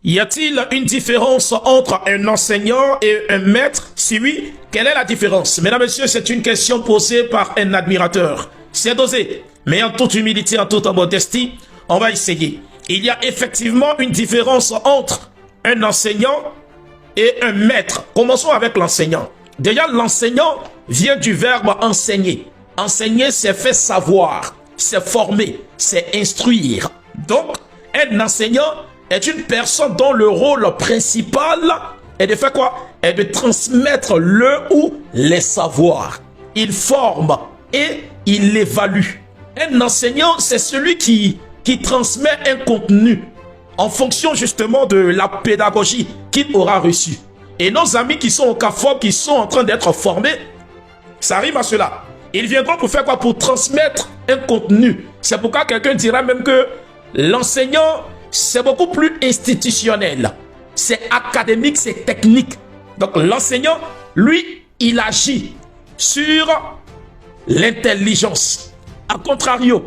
Y a-t-il une différence entre un enseignant et un maître? Si oui, quelle est la différence? Mesdames, Messieurs, c'est une question posée par un admirateur. C'est dosé, mais en toute humilité, en toute modestie, on va essayer. Il y a effectivement une différence entre un enseignant et un maître. Commençons avec l'enseignant. Déjà, l'enseignant vient du verbe enseigner. Enseigner, c'est faire savoir, c'est former, c'est instruire. Donc, un enseignant est une personne dont le rôle principal est de faire quoi? Est de transmettre le ou les savoirs. Il forme et il évalue. Un enseignant, c'est celui qui transmet un contenu en fonction justement de la pédagogie qu'il aura reçue. Et nos amis qui sont au CAFOB, qui sont en train d'être formés, ça arrive à cela. Ils viendront pour faire quoi? Pour transmettre un contenu. C'est pourquoi quelqu'un dira même que l'enseignant, c'est beaucoup plus institutionnel. C'est académique, c'est technique. Donc l'enseignant, lui, il agit sur l'intelligence. A contrario,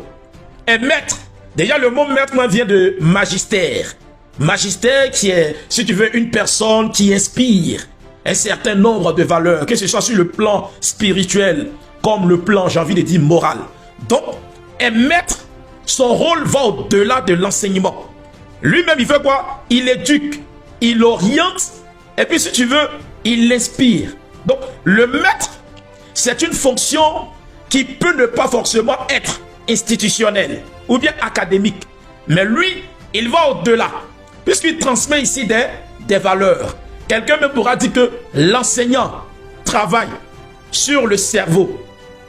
un maître, déjà le mot maître vient de magistère. Magistère qui est, si tu veux, une personne qui inspire un certain nombre de valeurs, que ce soit sur le plan spirituel, comme le plan, j'ai envie de dire, moral. Donc, un maître, son rôle va au-delà de l'enseignement. Lui-même, il fait quoi? Il éduque, il oriente, et puis si tu veux, il inspire. Donc, le maître, c'est une fonction qui peut ne pas forcément être institutionnelle ou bien académique. Mais lui, il va au-delà, puisqu'il transmet ici des valeurs. Quelqu'un me pourra dire que l'enseignant travaille sur le cerveau,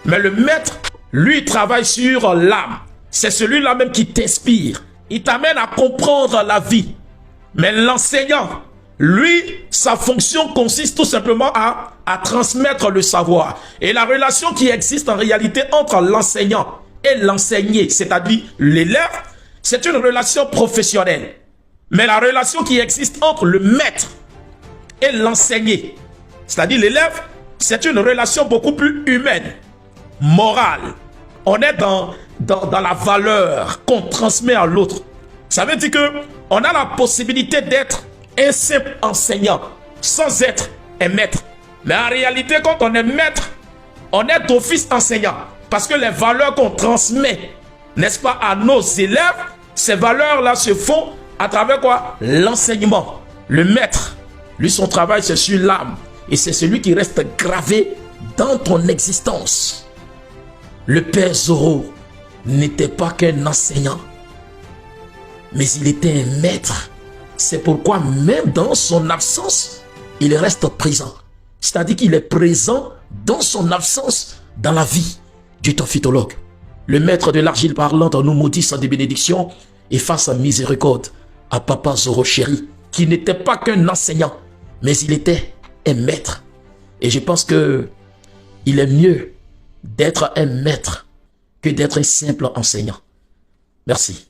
mais le maître, lui, travaille sur l'âme. C'est celui-là même qui t'inspire. Il t'amène à comprendre la vie. Mais l'enseignant, lui, sa fonction consiste tout simplement à transmettre le savoir. Et la relation qui existe en réalité entre l'enseignant et l'enseigné, c'est-à-dire l'élève, c'est une relation professionnelle. Mais la relation qui existe entre le maître et l'enseigné, c'est-à-dire l'élève, c'est une relation beaucoup plus humaine, morale. On est dans la valeur qu'on transmet à l'autre. Ça veut dire qu'on a la possibilité d'être un simple enseignant sans être un maître. Mais en réalité, quand on est maître, on est d'office enseignant. Parce que les valeurs qu'on transmet, n'est-ce pas, à nos élèves, ces valeurs-là se font à travers quoi? L'enseignement. Le maître, lui, son travail, c'est sur l'âme. Et c'est celui qui reste gravé dans ton existence. Le père Zoro n'était pas qu'un enseignant, mais il était un maître. C'est pourquoi même dans son absence, il reste présent. C'est-à-dire qu'il est présent dans son absence dans la vie du tophytologue. Le maître de l'argile parlante nous maudisse des bénédictions et fasse miséricorde à Papa Zoro chéri, qui n'était pas qu'un enseignant, mais il était un maître. Et je pense que il est mieux d'être un maître que d'être un simple enseignant. Merci.